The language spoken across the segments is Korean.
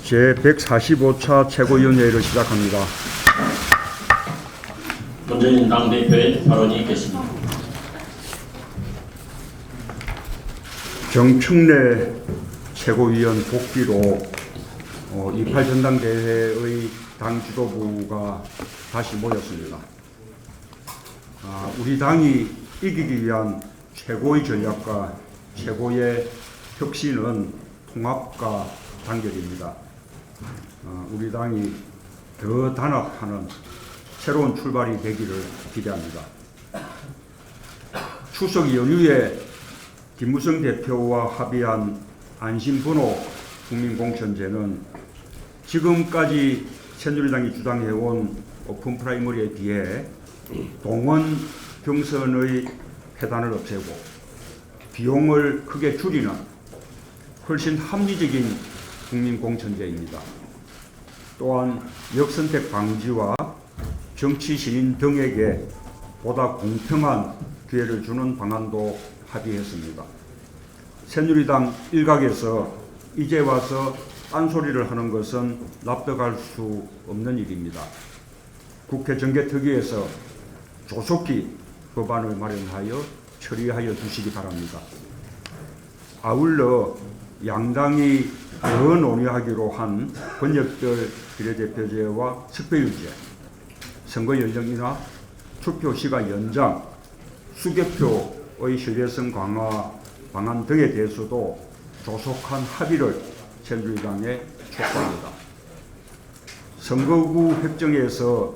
제145차 최고위원회를 시작합니다. 문재인 당대표의 발언이 있겠습니다. 정충래 최고위원 복귀로 28 전당대회의 당 지도부가 다시 모였습니다. 우리 당이 이기기 위한 최고의 전략과 최고의 혁신은 통합과 단결입니다. 우리 당이 더 단합하는 새로운 출발이 되기를 기대합니다. 추석 연휴에 김무성 대표와 합의한 안심번호 국민공천제는 지금까지 새누리당이 주장해온 오픈 프라이머리에 비해 동원 경선의 폐단을 없애고 비용을 크게 줄이는 훨씬 합리적인 국민공천제입니다. 또한 역선택 방지와 정치 신인 등에게 보다 공평한 기회를 주는 방안도 합의했습니다. 새누리당 일각에서 이제 와서 딴소리를 하는 것은 납득할 수 없는 일입니다. 국회 정개특위에서 조속히 법안을 마련하여 처리하여 주시기 바랍니다. 아울러 양당이 더 논의하기로 한 권역별 비례대표제와 득표율제, 선거 연령이나 투표 시간 연장, 수개표의 신뢰성 강화 방안 등에 대해서도 조속한 합의를 새누리당에 촉구합니다. 선거구 획정에서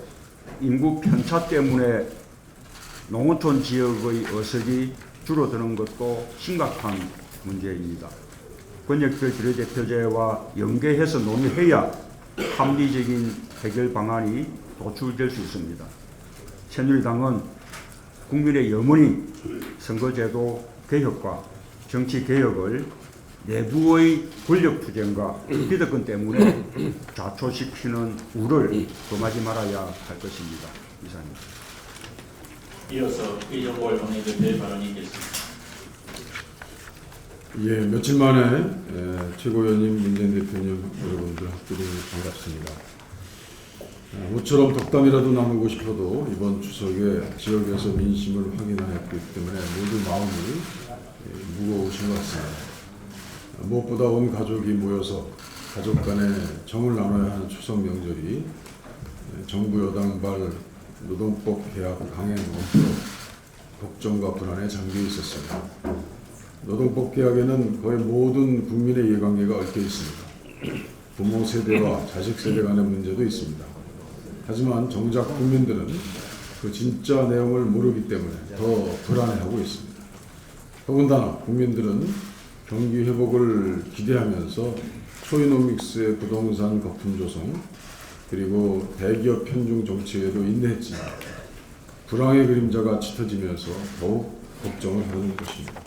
인구 편차 때문에 농어촌 지역의 어석이 줄어드는 것도 심각한 문제입니다. 권역별 비례대표제와 연계해서 논의해야 합리적인 해결 방안이 도출될 수 있습니다. 새누리당은 국민의 염원인 선거제도 개혁과 정치 개혁을 내부의 권력 투쟁과 비대권 때문에 좌초시키는 우를 범하지 말아야 할 것입니다. 이상입니다. 이어서 이정골 원내대표의 발언이 있겠습니다. 예, 며칠 만에 최고위원님, 문재인 대표님 여러분들 함께 반갑습니다. 모처럼 덕담이라도 나누고 싶어도 이번 추석에 지역에서 민심을 확인하였기 때문에 모두 마음이 무거우신 것 같습니다. 무엇보다 온 가족이 모여서 가족 간에 정을 나눠야 하는 추석 명절이 정부 여당발 노동법 개혁 강행 원표로 걱정과 불안에 잠겨 있었습니다. 노동법 개혁에는 거의 모든 국민의 이해관계가 얽혀 있습니다. 부모 세대와 자식 세대 간의 문제도 있습니다. 하지만 정작 국민들은 그 진짜 내용을 모르기 때문에 더 불안해하고 있습니다. 더군다나 국민들은 경기 회복을 기대하면서 초이노믹스의 부동산 거품 조성 그리고 대기업 편중 정책에도 인내했지만 불황의 그림자가 짙어지면서 더욱 걱정을 하는 것입니다.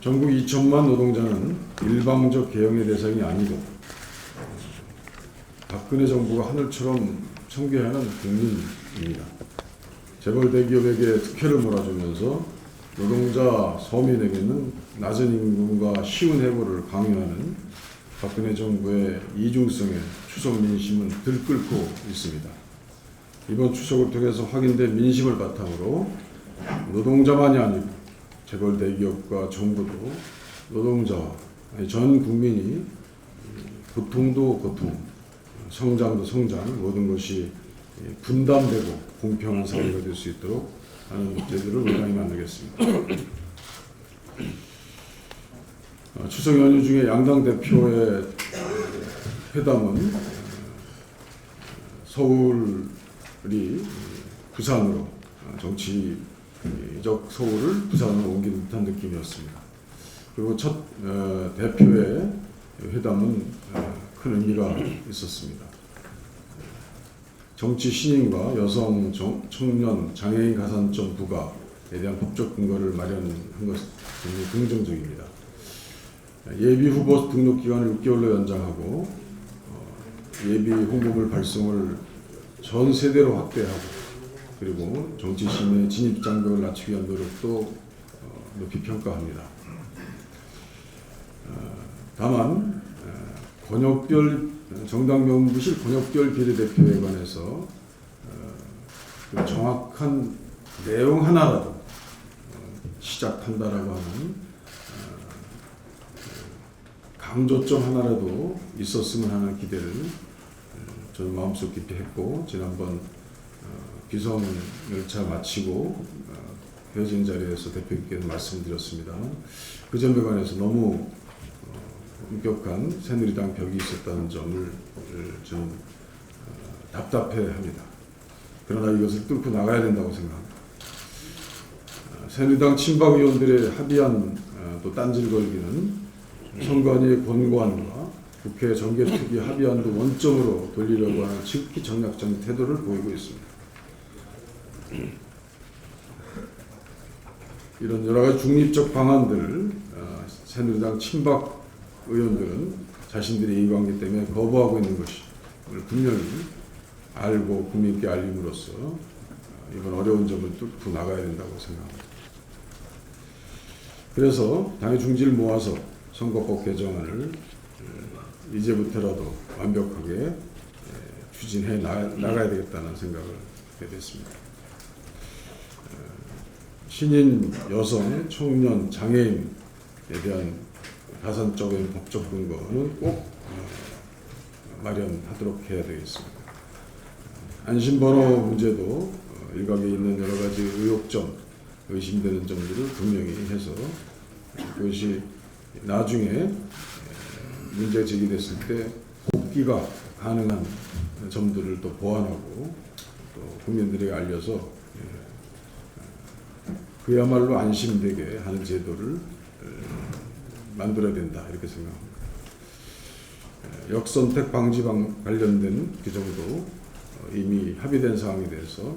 전국 2천만 노동자는 일방적 개혁의 대상이 아니고 박근혜 정부가 하늘처럼 청계하는 국민입니다. 재벌 대기업에게 특혜를 몰아주면서 노동자 서민에게는 낮은 임금과 쉬운 해고를 강요하는 박근혜 정부의 이중성에 추석 민심은 들끓고 있습니다. 이번 추석을 통해서 확인된 민심을 바탕으로 노동자만이 아니고 재벌 대기업과 정부도 노동자와 전 국민이 고통도 고통, 성장도 성장, 모든 것이 분담되고 공평한 사회가 될 수 있도록 하는 문제들을 원활히 만들겠습니다. 추석 연휴 중에 양당 대표의 회담은 서울이 부산으로 정치적 서울을 부산으로 옮긴 듯한 느낌이었습니다. 그리고 첫 대표의 회담은 큰 의미가 있었습니다. 정치 신인과 여성, 청년, 장애인 가산점 부과에 대한 법적 근거를 마련한 것은 굉장히 긍정적입니다. 예비 후보 등록 기간을 6개월로 연장하고 예비 후보물 발송을 전 세대로 확대하고 그리고 정치 신인의 진입 장벽을 낮추기 위한 노력도 높이 평가합니다. 다만 권역별 정당 명부실 권역별 비례대표에 관해서 그 정확한 내용 하나라도 시작한다라고 하는 강조점 하나라도 있었으면 하는 기대를 저는 마음속 깊이 했고, 지난번 비선 열차 마치고 헤어진 자리에서 대표님께서 말씀드렸습니다. 그 점에 관해서 너무 엄격한 새누리당 벽이 있었다는 점을 저는 답답해합니다. 그러나 이것을 뚫고 나가야 된다고 생각합니다. 새누리당 친박 의원들의 합의안 또 딴질 걸기는 선관위의 권고안과 국회 정개특위 합의안도 원점으로 돌리려고 하는 지극히 정략적인 태도를 보이고 있습니다. 이런 여러 가지 중립적 방안들을 새누리당 친박 의원들은 자신들의 이해관계 때문에 거부하고 있는 것을 분명히 알고 국민께 알림으로써 이번 어려운 점을 뚫고 나가야 된다고 생각합니다. 그래서 당의 중지를 모아서 선거법 개정안을 이제부터라도 완벽하게 추진해 나가야 되겠다는 생각을 하게 됐습니다. 신인, 여성, 청년, 장애인에 대한 가산적인 법적 근거는 꼭 마련하도록 해야 되겠습니다. 안심번호 문제도 일각에 있는 여러 가지 의혹점, 의심되는 점들을 분명히 해서 그것이 나중에 문제 제기됐을 때 복귀가 가능한 점들을 또 보완하고 또 국민들에게 알려서 그야말로 안심되게 하는 제도를 만들어야 된다, 이렇게 생각합니다. 역선택 방지 관련된 규정도 이미 합의된 사항에 대해서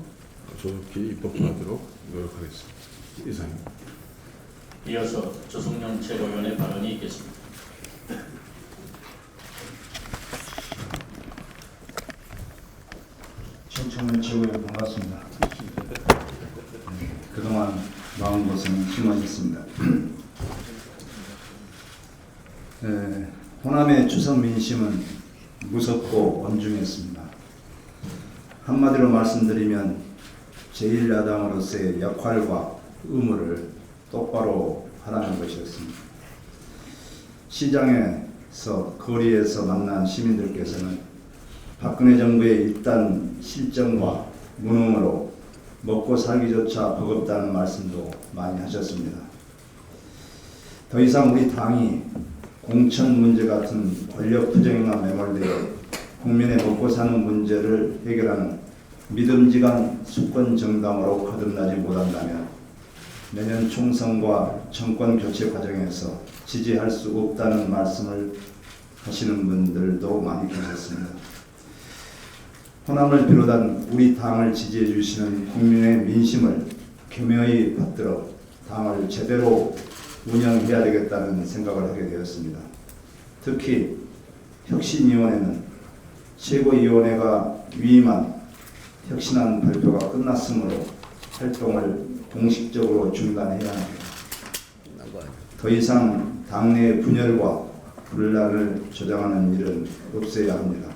조속히 입법하도록 노력하겠습니다. 이상입니다. 이어서 조성영 최고위원의 발언이 있겠습니다. 신청을 최고위원 반갑습니다. 그동안 마음고생 심하셨습니다. 호남의 추석 민심은 무섭고 엄중했습니다. 한마디로 말씀드리면 제1야당으로서의 역할과 의무를 똑바로 하라는 것이었습니다. 시장에서 거리에서 만난 시민들께서는 박근혜 정부의 일단 실정과 무능으로 먹고 살기조차 버겁다는 말씀도 많이 하셨습니다. 더 이상 우리 당이 공천 문제 같은 권력 투쟁에만 매몰되어 국민의 먹고 사는 문제를 해결하는 믿음직한 수권 정당으로 거듭나지 못한다면 내년 총선과 정권 교체 과정에서 지지할 수 없다는 말씀을 하시는 분들도 많이 계셨습니다. 호남을 비롯한 우리 당을 지지해 주시는 국민의 민심을 겸허히 받들어 당을 제대로 운영해야 되겠다는 생각을 하게 되었습니다. 특히 혁신위원회는 최고위원회가 위임한 혁신안 발표가 끝났으므로 활동을 공식적으로 중단해야 합니다. 더 이상 당내의 분열과 분란을 조장하는 일은 없어야 합니다.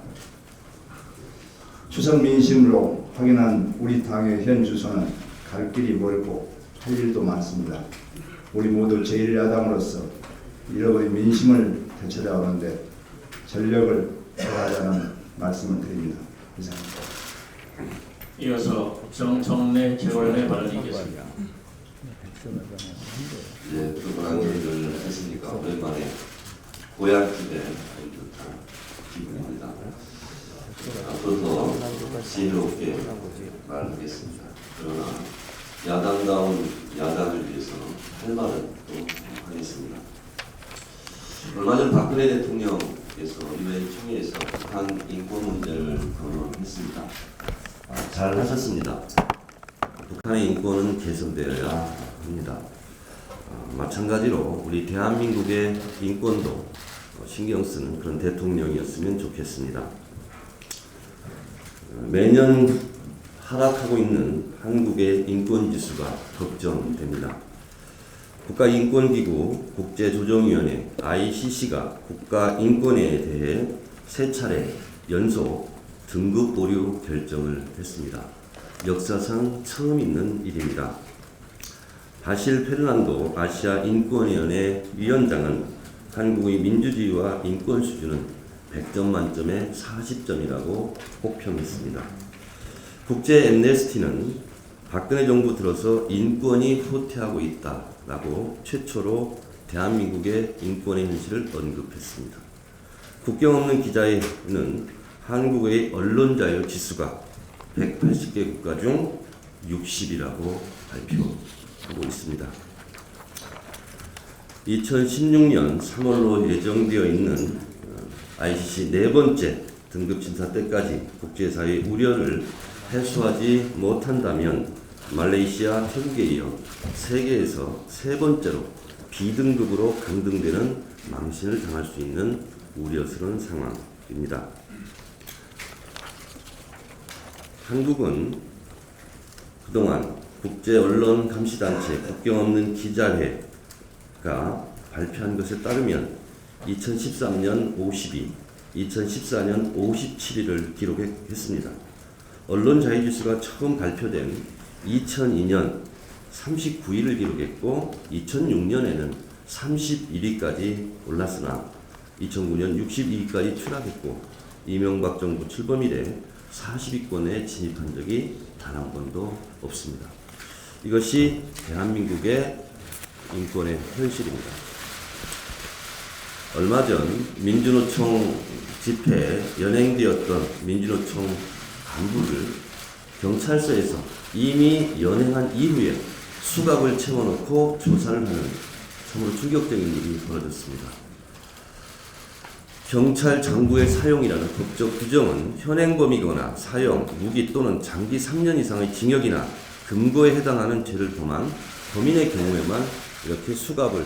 추석 민심으로 확인한 우리 당의 현 주소는 갈 길이 멀고 할 일도 많습니다. 우리 모두 제1야당으로서 잃어버린 민심을 되찾아오는데 전력을 다하자는 말씀을 드립니다. 이상입니다. 이어서 정청래 최고위원의 발언이 있겠습니다. 네, 그런 얘기를 했으니까 오랜만에 고향집에 좋다 기분입니다. 앞으로도 지혜롭게 말하겠습니다. 그러나 야당다운 야당을 위해서 할 말은 또 하겠습니다. 얼마 전 박근혜 대통령께서 이번 총회에서 북한 인권 문제를 거론했습니다. 잘 하셨습니다. 북한의 인권은 개선되어야 합니다. 마찬가지로 우리 대한민국의 인권도 신경 쓰는 그런 대통령이었으면 좋겠습니다. 매년 하락하고 있는 한국의 인권 지수가 걱정됩니다. 국가인권기구 국제조정위원회 ICC가 국가인권에 대해 3차례 연속 등급 보류 결정을 했습니다. 역사상 처음 있는 일입니다. 바실 페르난도 아시아 인권위원회 위원장은 한국의 민주주의와 인권 수준은 100점 만점에 40점이라고 혹평했습니다. 국제 엠네스티는 박근혜 정부 들어서 인권이 후퇴하고 있다라고 최초로 대한민국의 인권의 현실을 언급했습니다. 국경 없는 기자회는 한국의 언론자유 지수가 180개 국가 중 60이라고 발표하고 있습니다. 2016년 3월로 예정되어 있는 ICC 4번째 등급 심사 때까지 국제사회의 우려를 해소하지 못한다면 말레이시아, 태국에 이어 세계에서 3번째로 B등급으로 강등되는 망신을 당할 수 있는 우려스러운 상황입니다. 한국은 그동안 국제언론감시단체 국경없는 기자회가 발표한 것에 따르면 2013년 52, 2014년 57위를 기록했습니다. 언론자유지수가 처음 발표된 2002년 39위를 기록했고 2006년에는 31위까지 올랐으나 2009년 62위까지 추락했고 이명박 정부 출범 이래 40위권에 진입한 적이 단 한 번도 없습니다. 이것이 대한민국의 인권의 현실입니다. 얼마 전 민주노총 집회에 연행되었던 민주노총 간부를 경찰서에서 이미 연행한 이후에 수갑을 채워놓고 조사를 하는 참으로 충격적인 일이 벌어졌습니다. 경찰 장구의 사용이라는 법적 규정은 현행범이거나 사형, 무기 또는 장기 3년 이상의 징역이나 금고에 해당하는 죄를 범한 범인의 경우에만 이렇게 수갑을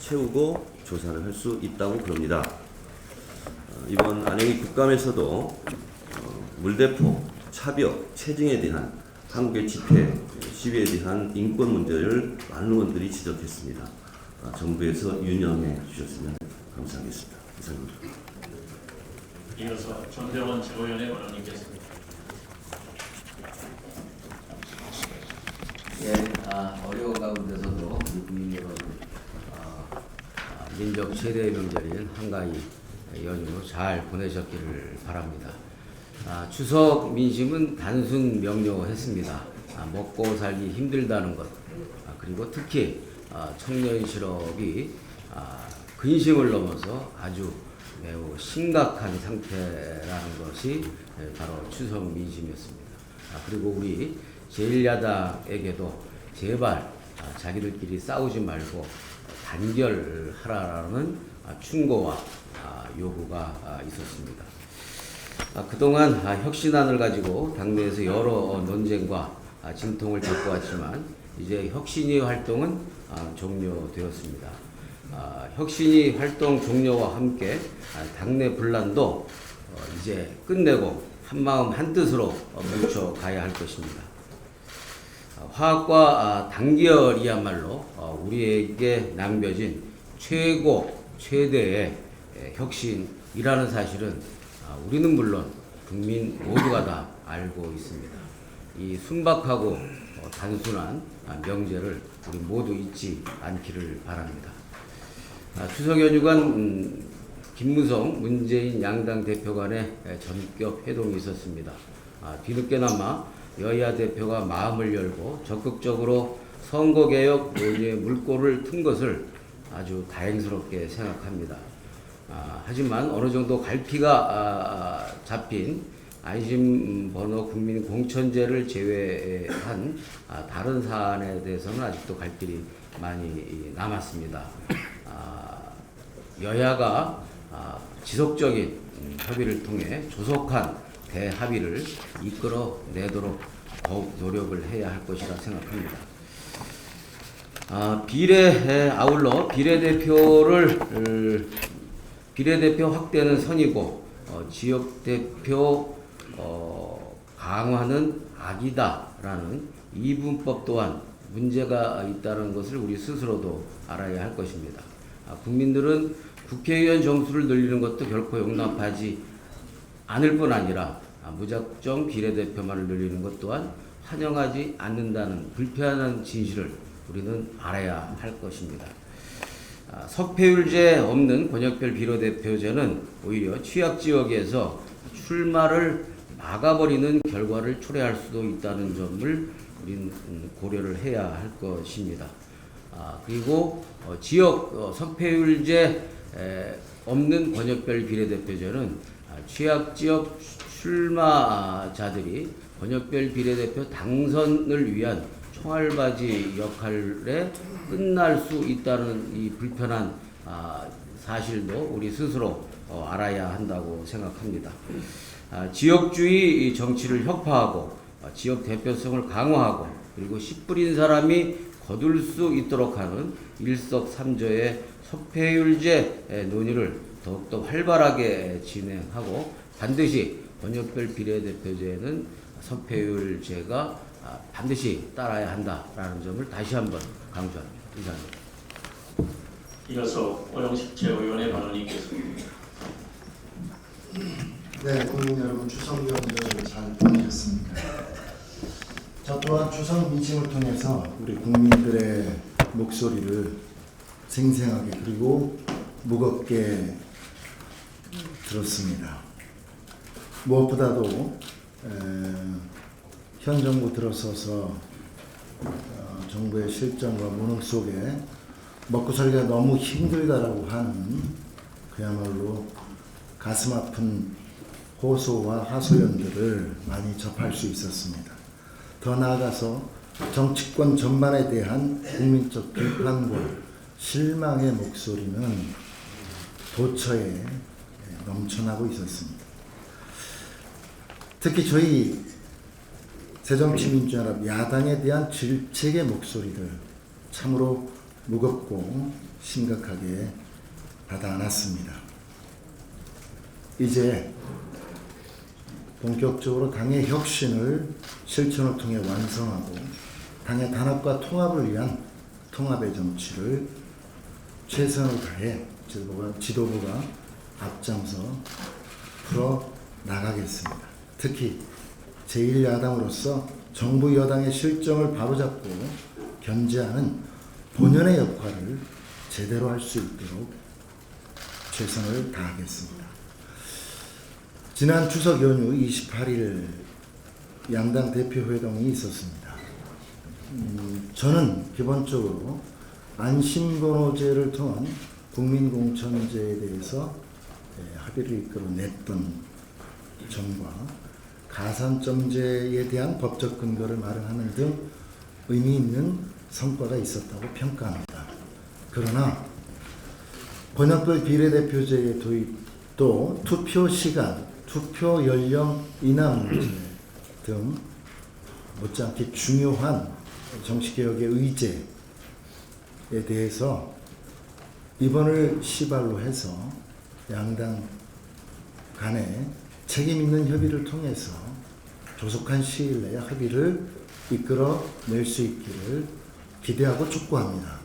채우고 조사를 할 수 있다고 그럽니다. 이번 안영희 국감에서도 물대포, 차벽, 체증에 대한 한국의 집회, 시위에 대한 인권 문제를 많은 의원들이 지적했습니다. 정부에서 유념해 주셨으면 감사하겠습니다. 이상입니다. 이어서 전대원 최고위원의 발언이 있겠습니다. 어려운 가운데서도 국민 여러분 민족 최대의 명절인 한가위 연휴 잘 보내셨기를 바랍니다. 추석 민심은 단순 명료했습니다. 먹고 살기 힘들다는 것, 그리고 특히 청년 실업이 근심을 넘어서 아주 매우 심각한 상태라는 것이 바로 추석 민심이었습니다. 그리고 우리 제1야당에게도 제발 자기들끼리 싸우지 말고 단결하라는 충고와 요구가 있었습니다. 그동안 혁신안을 가지고 당내에서 여러 논쟁과 진통을 겪어왔지만 이제 혁신위 활동은 종료되었습니다. 혁신위 활동 종료와 함께 당내 분란도 이제 끝내고 한마음 한뜻으로 뭉쳐가야 할 것입니다. 화합과 단결이야말로 우리에게 남겨진 최대의 혁신이라는 사실은 우리는 물론 국민 모두가 다 알고 있습니다. 이 순박하고 단순한 명제를 우리 모두 잊지 않기를 바랍니다. 추석 연휴간 김무성, 문재인 양당 대표 간의 전격 회동이 있었습니다. 뒤늦게나마 여야 대표가 마음을 열고 적극적으로 선거개혁 논의에 물꼬를 튼 것을 아주 다행스럽게 생각합니다. 하지만 어느 정도 갈피가 잡힌 안심번호 국민공천제를 제외한 다른 사안에 대해서는 아직도 갈 길이 많이 남았습니다. 여야가 지속적인 협의를 통해 조속한 대합의를 이끌어내도록 더욱 노력을 해야 할 것이라 생각합니다. 아울러 비례대표 확대는 선이고 지역대표 강화는 악이다라는 이분법 또한 문제가 있다는 것을 우리 스스로도 알아야 할 것입니다. 국민들은 국회의원 정수를 늘리는 것도 결코 용납하지 않을 뿐 아니라 무작정 비례대표만을 늘리는 것 또한 환영하지 않는다는 불편한 진실을 우리는 알아야 할 것입니다. 석패율제 없는 권역별 비례대표제는 오히려 취약지역에서 출마를 막아버리는 결과를 초래할 수도 있다는 점을 우리는 고려를 해야 할 것입니다. 그리고 지역 석패율제 없는 권역별 비례대표제는 취약지역 출마자들이 권역별 비례대표 당선을 위한 총알바지 역할에 끝날 수 있다는 이 불편한 사실도 우리 스스로 알아야 한다고 생각합니다. 지역주의 정치를 혁파하고 지역 대표성을 강화하고 그리고 씨 뿌린 사람이 거둘 수 있도록 하는 일석삼조의 석패율제 논의를 더욱더 활발하게 진행하고 반드시 권역별 비례대표제는 석패율제가 반드시 따라야 한다라는 점을 다시 한번 강조합니다. 이상입니다. 이어서 오영식 최고위원의 발언이 있겠습니다. 네, 국민 여러분 추석 연휴를 잘 보내셨습니까? 저 또한 추석 미팅을 통해서 우리 국민들의 목소리를 생생하게 그리고 무겁게 들었습니다. 무엇보다도 현 정부 들어서서 정부의 실정과 무능 속에 먹고 살기가 너무 힘들다라고 하는 그야말로 가슴 아픈 호소와 하소연들을 많이 접할 수 있었습니다. 더 나아가서 정치권 전반에 대한 국민적 비판과 실망의 목소리는 도처에 넘쳐나고 있었습니다. 특히 저희 새정치민주연합 야당에 대한 질책의 목소리를 참으로 무겁고 심각하게 받아 안았습니다. 이제 본격적으로 당의 혁신을 실천을 통해 완성하고 당의 단합과 통합을 위한 통합의 정치를 최선을 다해 지도부가 앞장서 풀어 나가겠습니다. 특히 제1야당으로서 정부 여당의 실정을 바로잡고 견제하는 본연의 역할을 제대로 할 수 있도록 최선을 다하겠습니다. 지난 추석 연휴 28일 양당 대표회동이 있었습니다. 저는 기본적으로 안심번호제를 통한 국민공천제에 대해서 합의를 이끌어냈던 점과 가산점제에 대한 법적 근거를 마련하는 등 의미 있는 성과가 있었다고 평가합니다. 그러나 권역별 비례대표제의 도입도 투표 시간, 투표 연령 인하 문제 등 못지않게 중요한 정치개혁의 의제에 대해서 이번을 시발로 해서 양당 간에 책임 있는 협의를 통해서 조속한 시일 내에 합의를 이끌어낼 수 있기를 기대하고 촉구합니다.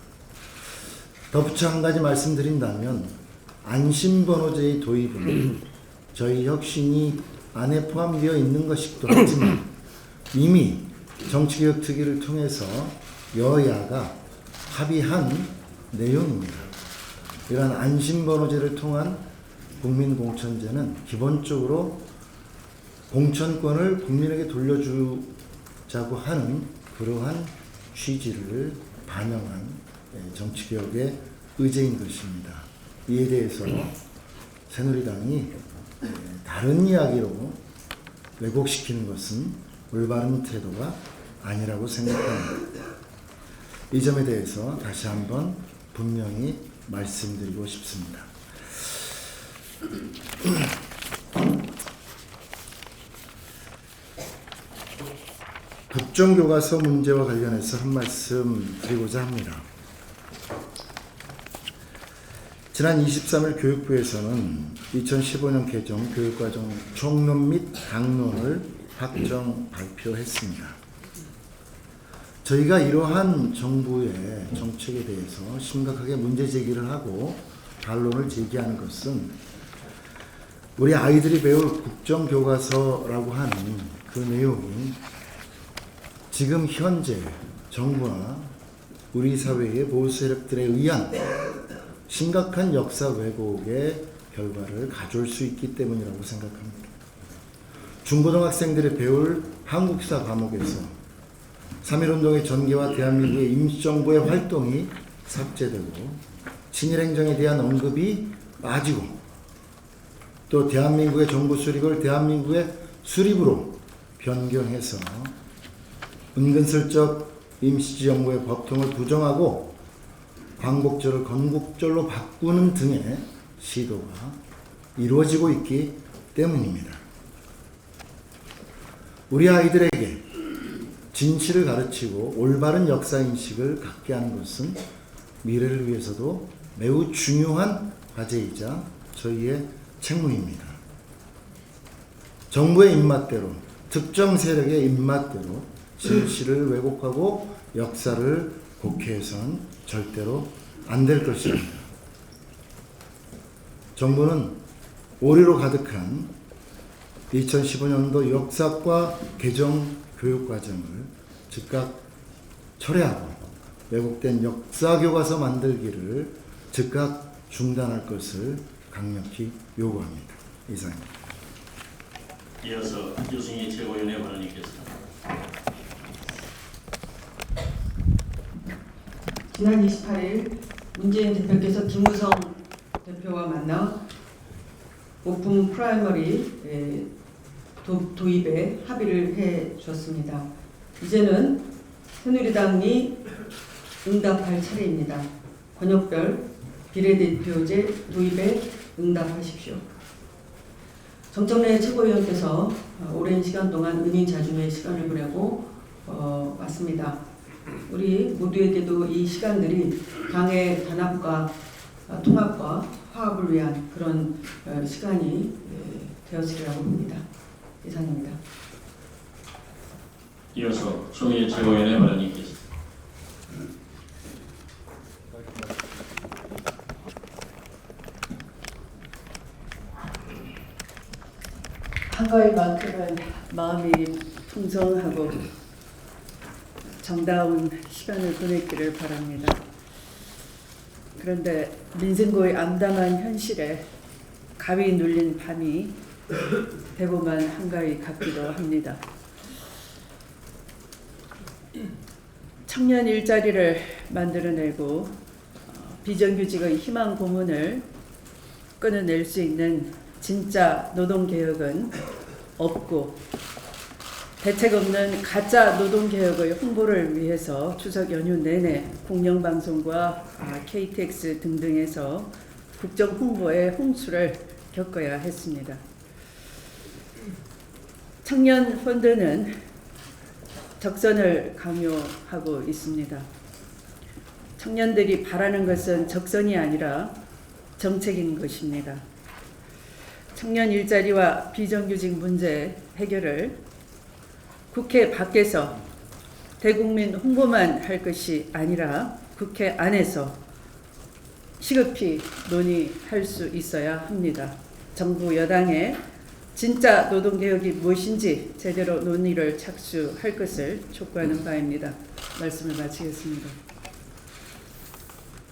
덧붙여 한 가지 말씀드린다면 안심번호제의 도입은 저희 혁신이 안에 포함되어 있는 것이기도 하지만 이미 정치개혁 특위를 통해서 여야가 합의한 내용입니다. 이러한 안심번호제를 통한 국민공천제는 기본적으로 공천권을 국민에게 돌려주자고 하는 그러한 취지를 반영한 정치개혁의 의제인 것입니다. 이에 대해서 새누리당이 다른 이야기로 왜곡시키는 것은 올바른 태도가 아니라고 생각합니다. 이 점에 대해서 다시 한번 분명히 말씀드리고 싶습니다. 국정교과서 문제와 관련해서 한 말씀 드리고자 합니다. 지난 23일 교육부에서는 2015년 개정 교육과정 총론 및 강론을 확정 발표했습니다. 저희가 이러한 정부의 정책에 대해서 심각하게 문제 제기를 하고 반론을 제기하는 것은 우리 아이들이 배울 국정교과서라고 하는 그 내용이 지금 현재 정부나 우리 사회의 보수 세력들에 의한 심각한 역사 왜곡의 결과를 가져올 수 있기 때문이라고 생각합니다. 중고등학생들이 배울 한국사 과목에서 3.1운동의 전개와 대한민국의 임시정부의 활동이 삭제되고 친일행정에 대한 언급이 빠지고 또 대한민국의 정부 수립을 대한민국의 수립으로 변경해서 은근슬쩍 임시정부의 법통을 부정하고 광복절을 건국절로 바꾸는 등의 시도가 이루어지고 있기 때문입니다. 우리 아이들에게 진실을 가르치고 올바른 역사인식을 갖게 하는 것은 미래를 위해서도 매우 중요한 과제이자 저희의 책무입니다. 정부의 입맛대로, 특정 세력의 입맛대로 진실을 왜곡하고 역사를 곡해해서는 절대로 안 될 것입니다. 정부는 오류로 가득한 2015년도 역사과 개정 교육과정을 즉각 철회하고 왜곡된 역사교과서 만들기를 즉각 중단할 것을 강력히 요구합니다. 이상입니다. 이어서 유승희 최고위원의 발언이 있겠습니다. 지난 28일 문재인 대표께서 김무성 대표와 만나 오픈 프라이머리 도입에 합의를 해 주었습니다. 이제는 새누리당이 응답할 차례입니다. 권역별 비례대표제 도입에 응답하십시오. 정청래 최고위원께서 오랜 시간 동안 은인자중의 시간을 보내고 왔습니다. 우리 모두에게도 이 시간들이 당의 단합과 통합과 화합을 위한 그런 시간이 되었으리라고 봅니다. 이상입니다. 이어서 송희 최고위원의 발언이 있겠습니다. 한가위만큼은 마음이 풍성하고 정다운 시간을 보냈기를 바랍니다. 그런데 민생고의 암담한 현실에 가위 눌린 밤이 대범한 한가위 같기도 합니다. 청년 일자리를 만들어내고 비정규직의 희망 고문을 끊어낼 수 있는 진짜 노동개혁은 없고 대책 없는 가짜 노동개혁의 홍보를 위해서 추석 연휴 내내 공영방송과 KTX 등등에서 국정 홍보의 홍수를 겪어야 했습니다. 청년 펀드는 적선을 강요하고 있습니다. 청년들이 바라는 것은 적선이 아니라 정책인 것입니다. 청년 일자리와 비정규직 문제 해결을 국회 밖에서 대국민 홍보만 할 것이 아니라 국회 안에서 시급히 논의할 수 있어야 합니다. 정부 여당의 진짜 노동개혁이 무엇인지 제대로 논의를 착수할 것을 촉구하는 바입니다. 말씀을 마치겠습니다.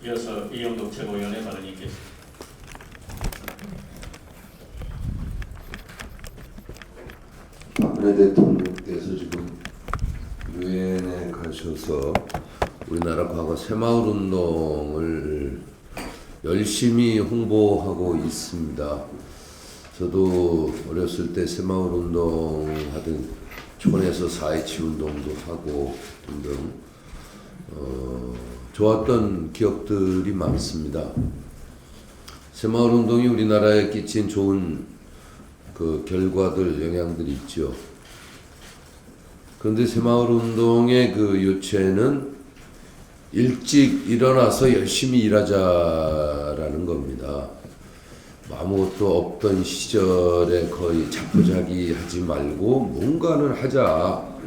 이어서 이영덕 최고위원의 발언이 있겠습니다. 박근혜 대통령께서 지금 유엔에 가셔서 우리나라 과거 새마을운동을 열심히 홍보하고 있습니다. 저도 어렸을 때 새마을운동 하던 촌에서 4.27 운동도 하고 등등 좋았던 기억들이 많습니다. 새마을운동이 우리나라에 끼친 좋은 그 결과들, 영향들이 있죠. 그런데 새마을운동의 그 요체는 일찍 일어나서 열심히 일하자라는 겁니다. 아무것도 없던 시절에 거의 자포자기 하지 말고 뭔가는 하자.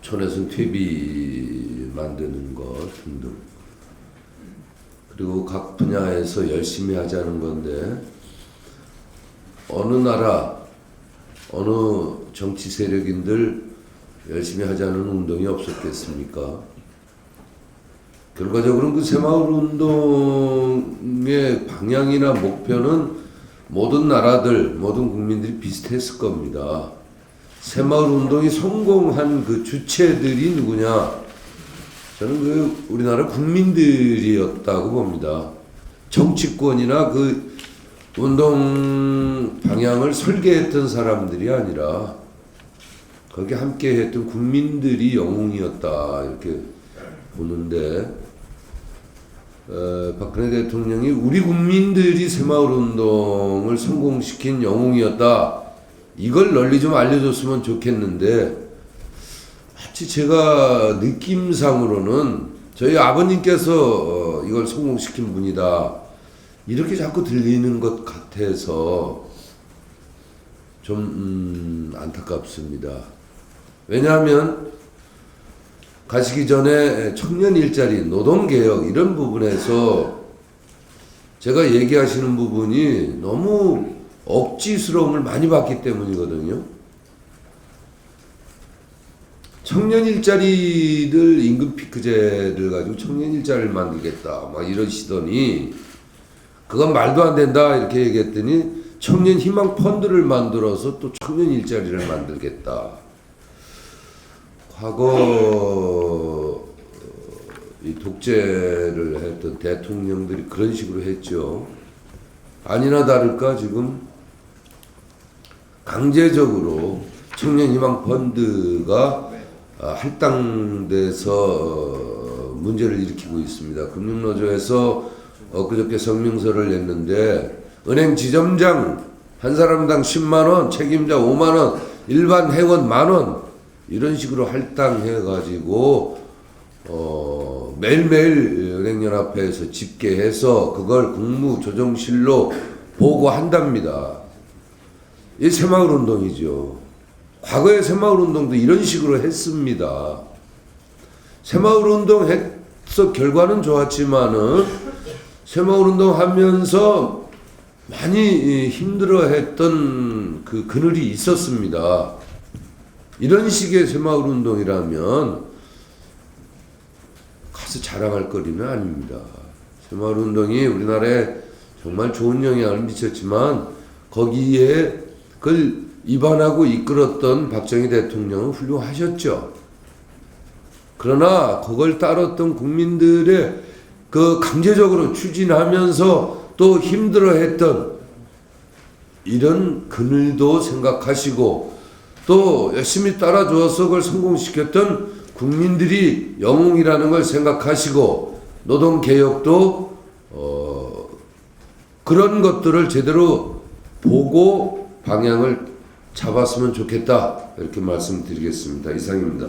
촌에서는 퇴비 만드는 것 등등. 그리고 각 분야에서 열심히 하자는 건데 어느 나라, 어느 정치 세력인들 열심히 하자는 운동이 없었겠습니까? 결과적으로는 그 새마을 운동의 방향이나 목표는 모든 나라들, 모든 국민들이 비슷했을 겁니다. 새마을 운동이 성공한 그 주체들이 누구냐? 저는 그 우리나라 국민들이었다고 봅니다. 정치권이나 그 운동 방향을 설계했던 사람들이 아니라 거기 함께 했던 국민들이 영웅이었다 이렇게 보는데 박근혜 대통령이 우리 국민들이 새마을 운동을 성공시킨 영웅이었다. 이걸 널리 좀 알려줬으면 좋겠는데 마치 제가 느낌상으로는 저희 아버님께서 이걸 성공시킨 분이다. 이렇게 자꾸 들리는 것 같아서 좀 안타깝습니다. 왜냐하면 가시기 전에 청년 일자리, 노동개혁 이런 부분에서 제가 얘기하시는 부분이 너무 억지스러움을 많이 받기 때문이거든요. 청년 일자리들 임금 피크제를 가지고 청년 일자리를 만들겠다 막 이러시더니 그건 말도 안 된다 이렇게 얘기했더니 청년 희망 펀드를 만들어서 또 청년 일자리를 만들겠다. 과거 이 독재를 했던 대통령들이 그런 식으로 했죠. 아니나 다를까 지금 강제적으로 청년희망 펀드가 할당돼서 문제를 일으키고 있습니다. 금융노조에서 엊그저께 성명서를 냈는데 은행 지점장 한 사람당 10만원, 책임자 5만원, 일반 회원 만원 이런 식으로 할당해가지고 매일매일 은행연합회에서 집계해서 그걸 국무조정실로 보고한답니다. 이 새마을운동이죠. 과거의 새마을운동도 이런 식으로 했습니다. 새마을운동 해서 결과는 좋았지만은 새마을운동 하면서 많이 힘들어했던 그 그늘이 있었습니다. 이런 식의 새마을운동이라면 가서 자랑할 거리는 아닙니다. 새마을운동이 우리나라에 정말 좋은 영향을 미쳤지만 거기에 그걸 입안하고 이끌었던 박정희 대통령은 훌륭하셨죠. 그러나 그걸 따랐던 국민들의 그 강제적으로 추진하면서 또 힘들어했던 이런 그늘도 생각하시고 또 열심히 따라줘서 그걸 성공시켰던 국민들이 영웅이라는 걸 생각하시고 노동개혁도 그런 것들을 제대로 보고 방향을 잡았으면 좋겠다 이렇게 말씀드리겠습니다. 이상입니다.